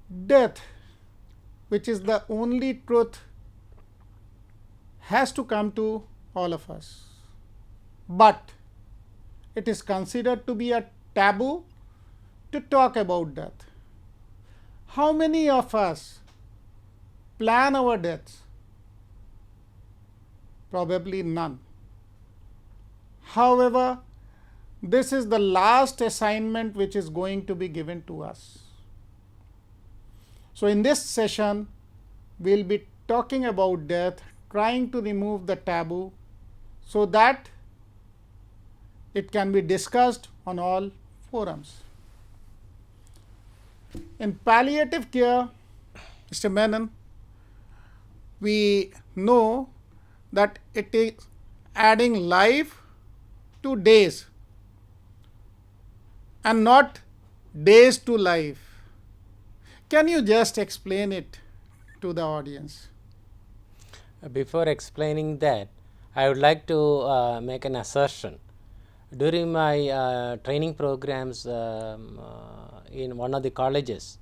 Death, which is the only truth, has to come to all of us. But it is considered to be a taboo to talk about death. How many of us plan our deaths? Probably none. However, this is the last assignment which is going to be given to us. So in this session, we'll be talking about death, trying to remove the taboo so that it can be discussed on all forums. In palliative care, Mr. Menon, we know that it is adding life to days and not days to life. Can you just explain it to the audience? Before explaining that, I would like to make an assertion. During my training programs in one of the colleges,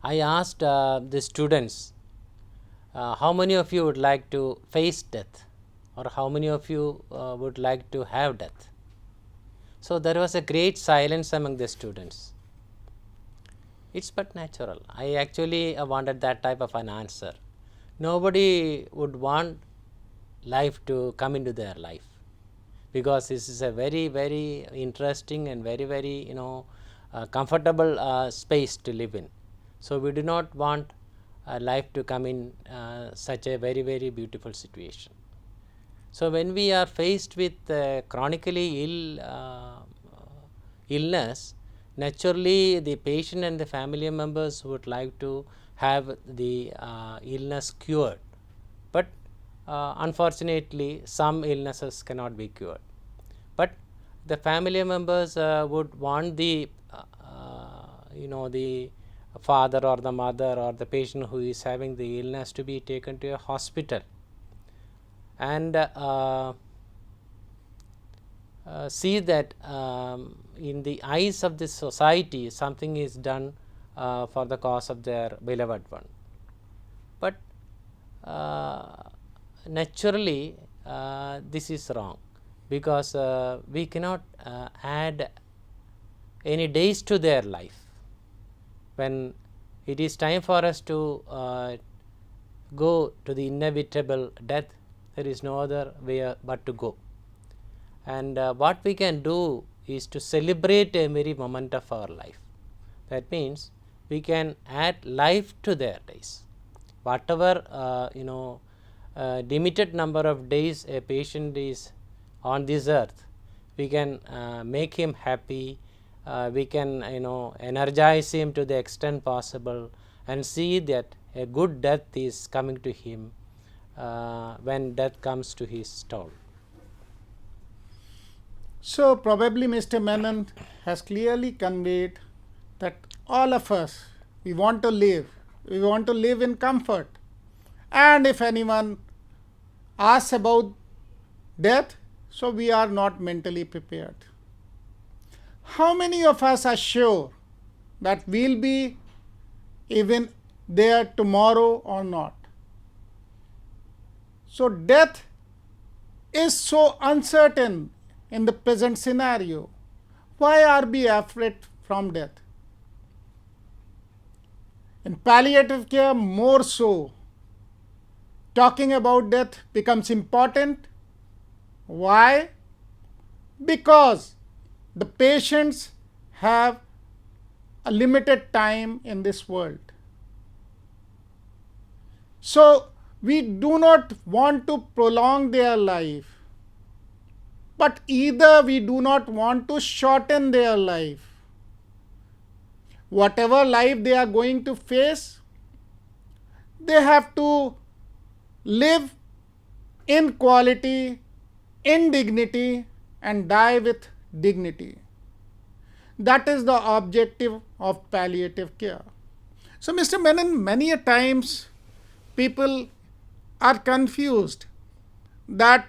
I asked the students, how many of you would like to face death, or how many of you would like to have death? So there was a great silence among the students. It's but natural. I actually wanted that type of an answer. Nobody would want life to come into their life, because this is a very, very interesting and very, very comfortable space to live in. So we do not want life to come in such a very, very beautiful situation. So when we are faced with chronically illness, naturally the patient and the family members would like to have the illness cured, but unfortunately some illnesses cannot be cured. But the family members would want the the father or the mother or the patient who is having the illness to be taken to a hospital and see that in the eyes of the society something is done for the cause of their beloved one. But naturally this is wrong, because we cannot add any days to their life. When it is time for us to go to the inevitable death, there is no other way but to go. And what we can do is to celebrate every moment of our life. That means we can add life to their days. Whatever limited number of days a patient is on this earth, we can make him happy. We can energize him to the extent possible and see that a good death is coming to him when death comes to his stall. So probably Mr. Menon has clearly conveyed that all of us, we want to live in comfort. And if anyone asks about death, so we are not mentally prepared. How many of us are sure that we'll be even there tomorrow or not? So death is so uncertain in the present scenario. Why are we afraid from death? In palliative care, more so, talking about death becomes important. Why? Because the patients have a limited time in this world. So we do not want to prolong their life, but either we do not want to shorten their life. Whatever life they are going to face, they have to live in quality, in dignity, and die with dignity. That is the objective of palliative care. So Mr. Menon, many a times people are confused that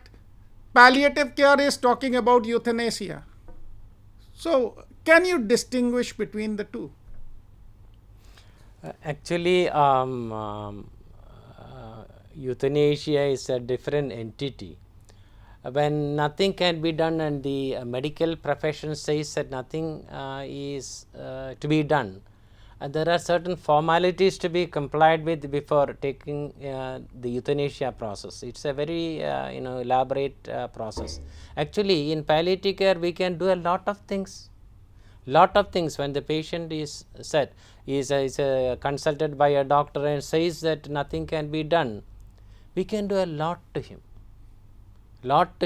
palliative care is talking about euthanasia. So can you distinguish between the two? Actually, euthanasia is a different entity. When nothing can be done and the medical profession says that nothing is to be done, there are certain formalities to be complied with before taking the euthanasia process. It's a very elaborate process. Actually, in palliative care, we can do a lot of things when the patient is said is consulted by a doctor and says that nothing can be done. We can do a lot to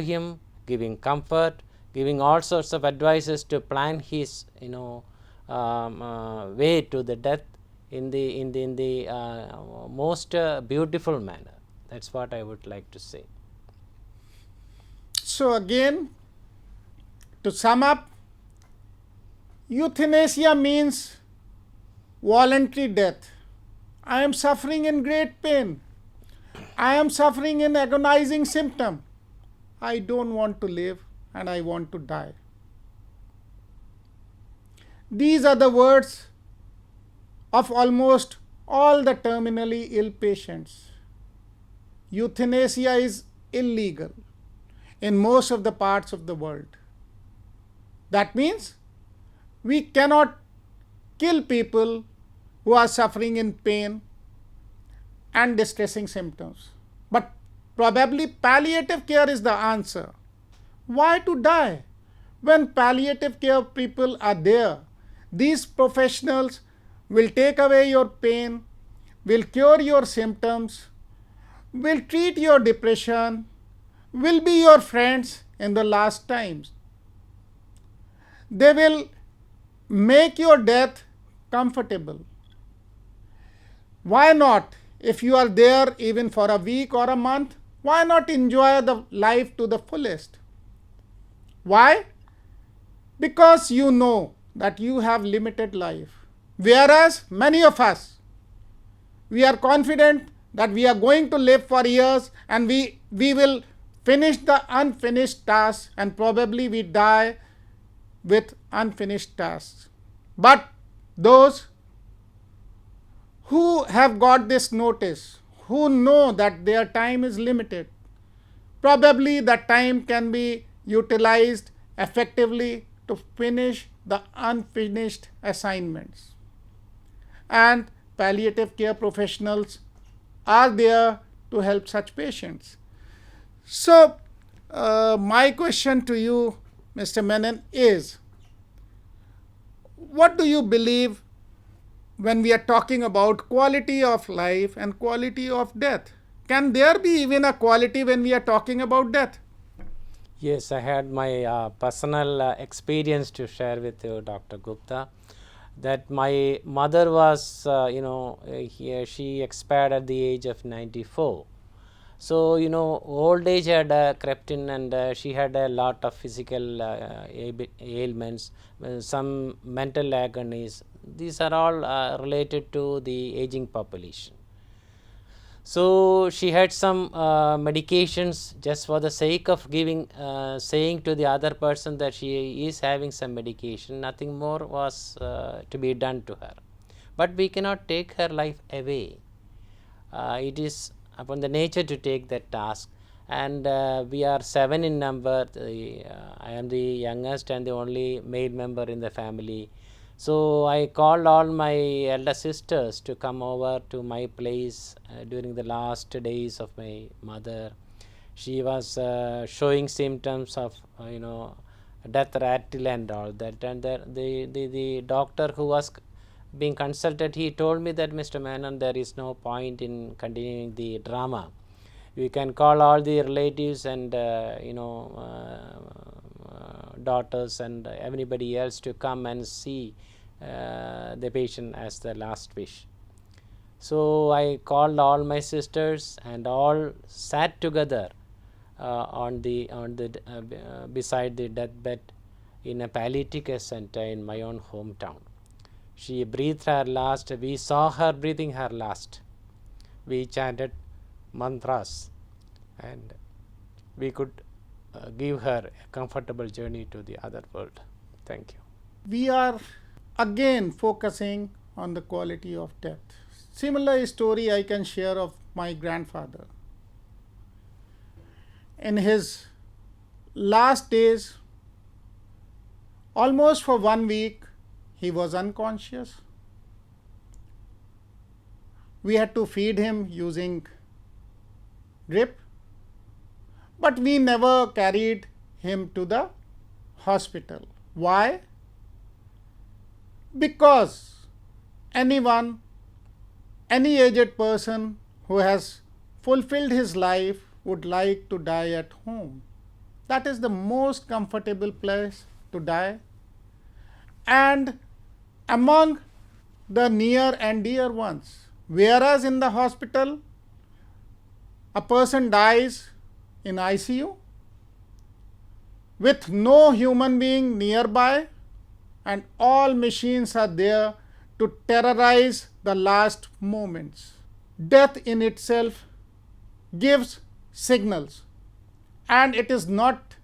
him, giving comfort, giving all sorts of advices to plan his way to the death in the most beautiful manner. That's what I would like to say. So again, to sum up, euthanasia means voluntary death. I am suffering in great pain. I am suffering in agonizing symptom. I don't want to live and I want to die. These are the words of almost all the terminally ill patients. Euthanasia is illegal in most of the parts of the world. That means we cannot kill people who are suffering in pain and distressing symptoms. But probably palliative care is the answer. Why to die? When palliative care people are there, these professionals will take away your pain, will cure your symptoms, will treat your depression, will be your friends in the last times. They will make your death comfortable. Why not? If you are there even for a week or a month, why not enjoy the life to the fullest? Why? Because you know that you have limited life. Whereas many of us, we are confident that we are going to live for years and we will finish the unfinished tasks, and probably we die with unfinished tasks. But those who have got this notice, who know that their time is limited, probably that time can be utilized effectively to finish the unfinished assignments. And palliative care professionals are there to help such patients. So, my question to you, Mr. Menon, is what do you believe when we are talking about quality of life and quality of death? Can there be even a quality when we are talking about death? Yes, I had my personal experience to share with you, Dr. Gupta, that my mother was, she expired at the age of 94. So, old age had crept in, and she had a lot of physical ailments, some mental agonies. These are all related to the aging population. So she had some medications just for the sake of giving, saying to the other person that she is having some medication. Nothing more was to be done to her. But we cannot take her life away. It is upon the nature to take that task. And we are 7 in number. I am the youngest and the only male member in the family. So I called all my elder sisters to come over to my place during the last days of my mother. She was showing symptoms of death rattle and all that, and the doctor who was being consulted, he told me that, Mr. Menon, there is no point in continuing the drama. You can call all the relatives and daughters and everybody else to come and see the patient as the last wish. So I called all my sisters and all sat together on the beside the deathbed in a palliative care center in my own hometown. She breathed her last. We saw her breathing her last. We chanted mantras, and we could give her a comfortable journey to the other world. Thank you. We are again focusing on the quality of death. Similar story I can share of my grandfather. In his last days, almost for 1 week, he was unconscious. We had to feed him using drip, but we never carried him to the hospital. Why? Because anyone, any aged person who has fulfilled his life would like to die at home. That is the most comfortable place to die. And among the near and dear ones. Whereas in the hospital, a person dies in ICU with no human being nearby, and all machines are there to terrorize the last moments. Death in itself gives signals, and it is not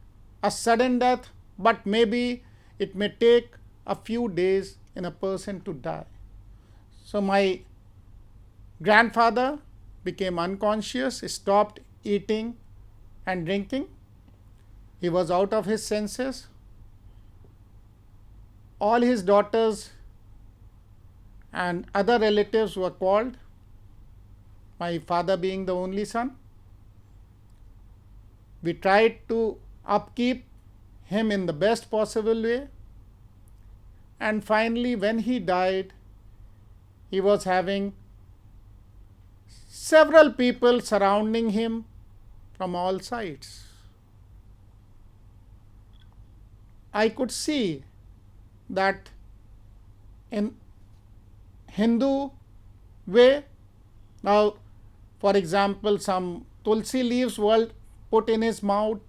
a sudden death, but maybe it may take a few days in a person to die. So my grandfather became unconscious, stopped eating and drinking. He was out of his senses. All his daughters and other relatives were called, my father being the only son. We tried to upkeep him in the best possible way. And finally, when he died, he was having several people surrounding him from all sides. I could see that in Hindu way, now for example, some tulsi leaves were put in his mouth,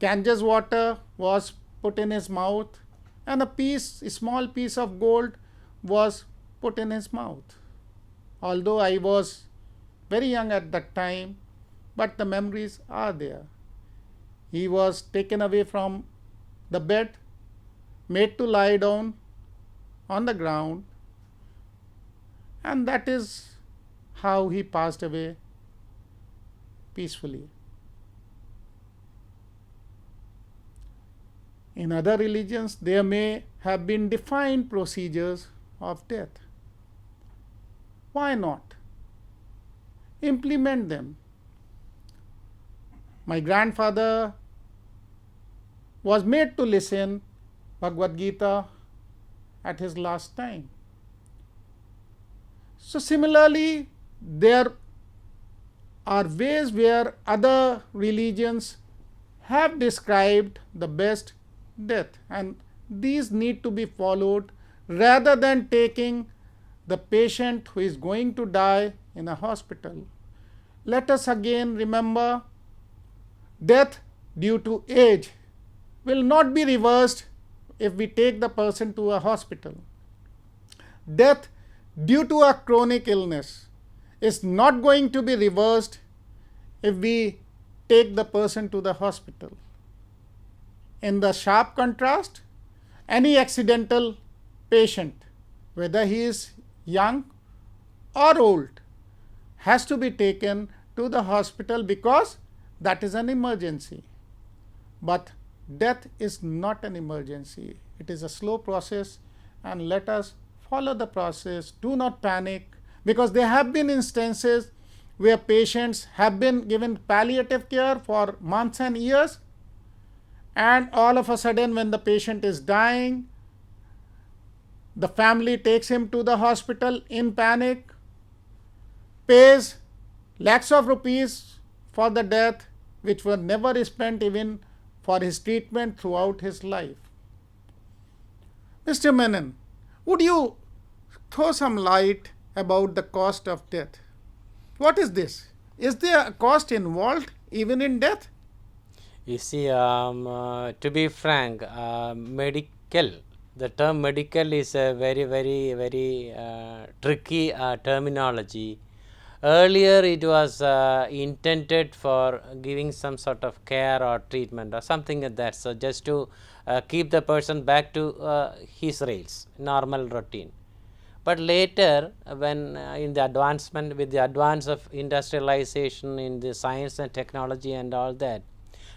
Ganges water was put in his mouth, and a small piece of gold was put in his mouth. Although I was very young at that time, but the memories are there. He was taken away from the bed, made to lie down on the ground, and that is how he passed away peacefully. In other religions, there may have been defined procedures of death. Why not implement them? My grandfather was made to listen Bhagavad Gita at his last time. So similarly, there are ways where other religions have described the best death, and these need to be followed rather than taking the patient who is going to die in a hospital. Let us again remember, death due to age will not be reversed if we take the person to a hospital. Death due to a chronic illness is not going to be reversed if we take the person to the hospital. In the sharp contrast, any accidental patient, whether he is young or old, has to be taken to the hospital because that is an emergency. But death is not an emergency. It is a slow process, and let us follow the process. Do not panic, because there have been instances where patients have been given palliative care for months and years, and all of a sudden when the patient is dying, the family takes him to the hospital in panic, pays lakhs of rupees for the death, which were never spent even for his treatment throughout his life. Mr. Menon, would you throw some light about the cost of death? What is this? Is there a cost involved even in death? You see, to be frank, medical, the term medical is a very tricky terminology. Earlier it was intended for giving some sort of care or treatment or something like that, so just to keep the person back to his rails, normal routine. But later, when in the advancement, with the advance of industrialization in the science and technology and all that,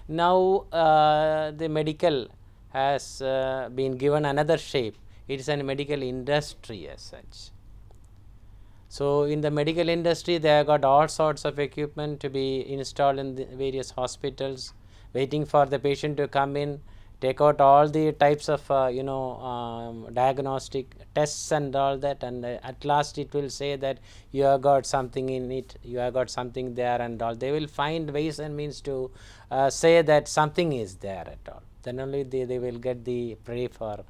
now the medical has been given another shape. It is a medical industry as such. So, in the medical industry, they have got all sorts of equipment to be installed in the various hospitals, waiting for the patient to come in, take out all the types of diagnostic tests and all that, and at last it will say that you have got something in it, you have got something there and all. They will find ways and means to say that something is there at all. Then only they will get the prey for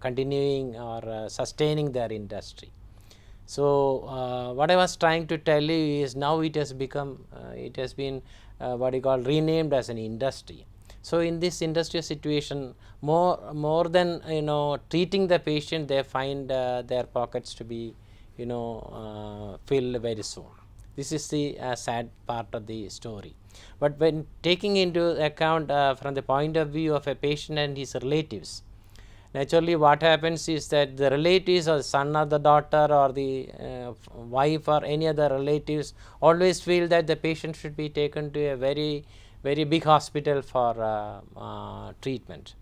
continuing or sustaining their industry. So, what I was trying to tell you is now it has become, it has been what you call renamed as an industry. So, in this industrial situation, more than treating the patient, they find their pockets to be filled very soon. This is the sad part of the story. But when taking into account from the point of view of a patient and his relatives, naturally what happens is that the relatives or son or the daughter or the wife or any other relatives always feel that the patient should be taken to a very big hospital for treatment,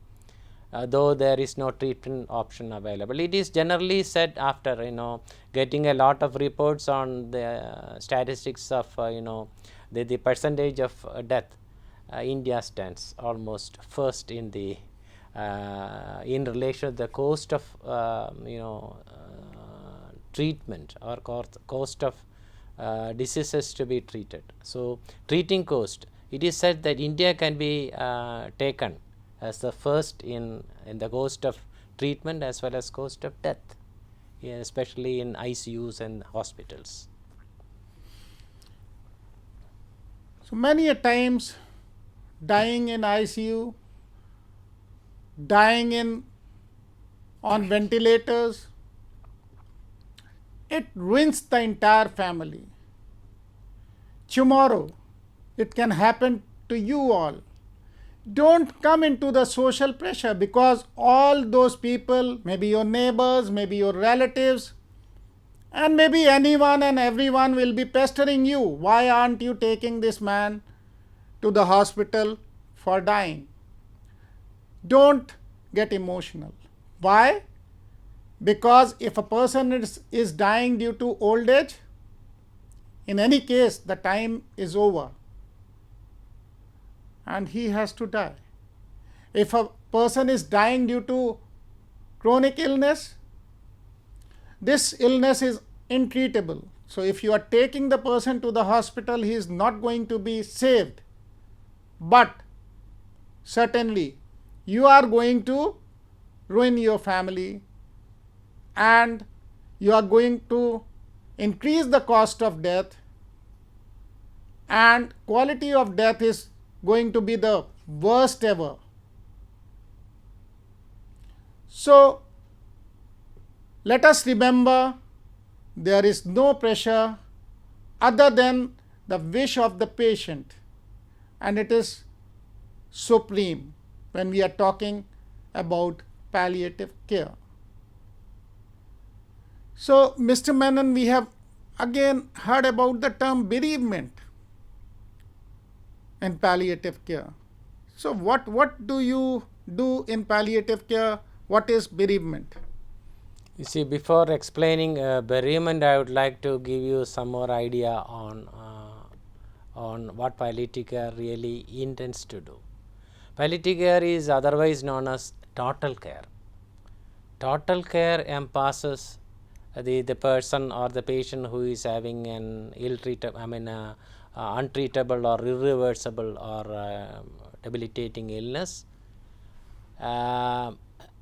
though there is no treatment option available. It is generally said after getting a lot of reports on the statistics of the percentage of death, India stands almost first in the in relation to the cost of treatment or cost of diseases to be treated. So, treating cost, it is said that India can be taken as the first in the cost of treatment as well as cost of death, especially in ICUs and hospitals. So, many a times dying in ICU, dying on ventilators, it ruins the entire family. Tomorrow it can happen to you all. Don't come into the social pressure, because all those people, maybe your neighbors, maybe your relatives, and maybe anyone and everyone will be pestering you. Why aren't you taking this man to the hospital for dying? Don't get emotional. Why? Because if a person is dying due to old age, in any case the time is over and he has to die. If a person is dying due to chronic illness, this illness is untreatable. So, if you are taking the person to the hospital, he is not going to be saved, but certainly you are going to ruin your family and you are going to increase the cost of death, and quality of death is going to be the worst ever. So, let us remember, there is no pressure other than the wish of the patient, and it is supreme when we are talking about palliative care. So, Mr. Menon, we have again heard about the term bereavement in palliative care. So, what do you do in palliative care? What is bereavement? You see, before explaining bereavement, I would like to give you some more idea on what palliative care really intends to do. Palliative care is otherwise known as total care. Total care encompasses the person or the patient who is having an untreatable or irreversible or debilitating illness,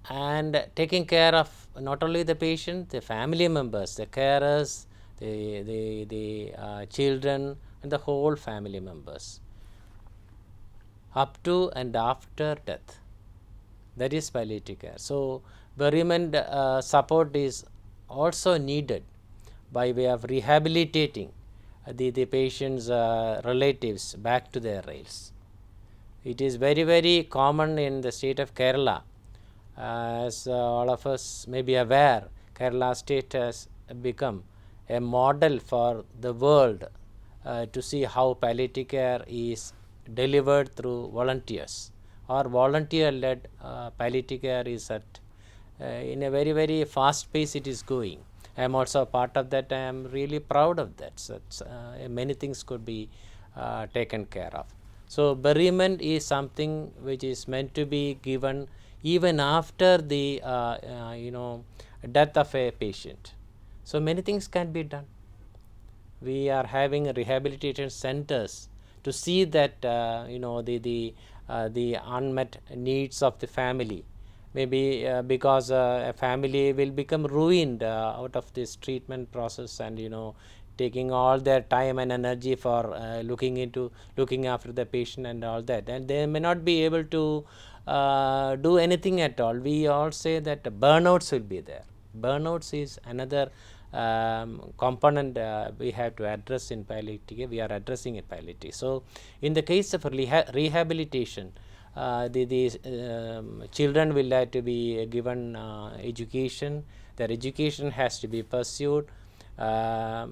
and taking care of not only the patient, the family members, the carers, the children, and the whole family members up to and after death. That is palliative care. So, bereavement support is also needed by way of rehabilitating the patient's relatives back to their rails. It is very common in the state of Kerala. As all of us may be aware, Kerala state has become a model for the world to see how palliative care is delivered through volunteers or volunteer led palliative care is at in a very fast pace it is going. I am also a part of that. I am really proud of that. So many things could be taken care of. So bereavement is something which is meant to be given even after the death of a patient. So many things can be done. We are having rehabilitation centers to see that the unmet needs of the family. Maybe because a family will become ruined out of this treatment process, and taking all their time and energy for looking after the patient and all that, and they may not be able to do anything at all. We all say that burnouts will be there. Burnouts is another component we have to address in palliative. We are addressing in palliative. So in the case of rehabilitation, the children will have to be given education. Their education has to be pursued. The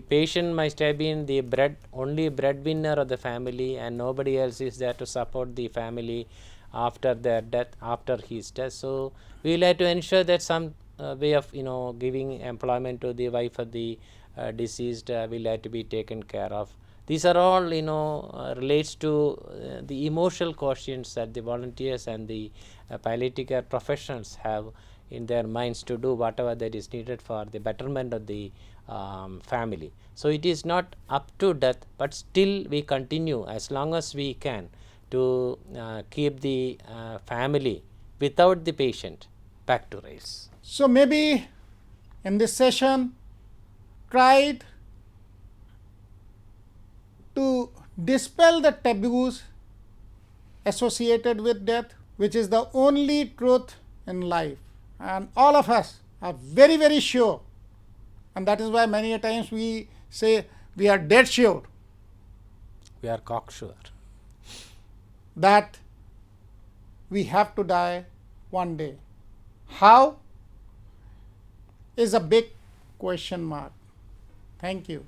patient must have been the only breadwinner of the family, and nobody else is there to support the family after their death, after his death. So we will have to ensure that some way of giving employment to the wife of the deceased will have to be taken care of. These are all relates to the emotional quotients that the volunteers and the palliative care professionals have in their minds to do whatever that is needed for the betterment of the family. So it is not up to death, but still we continue as long as we can to keep the family without the patient back to rails. So maybe in this session, tried to dispel the taboos associated with death, which is the only truth in life. And all of us are very sure, and that is why many a times we say we are dead sure. We are cocksure. That we have to die one day. How is a big question mark. Thank you.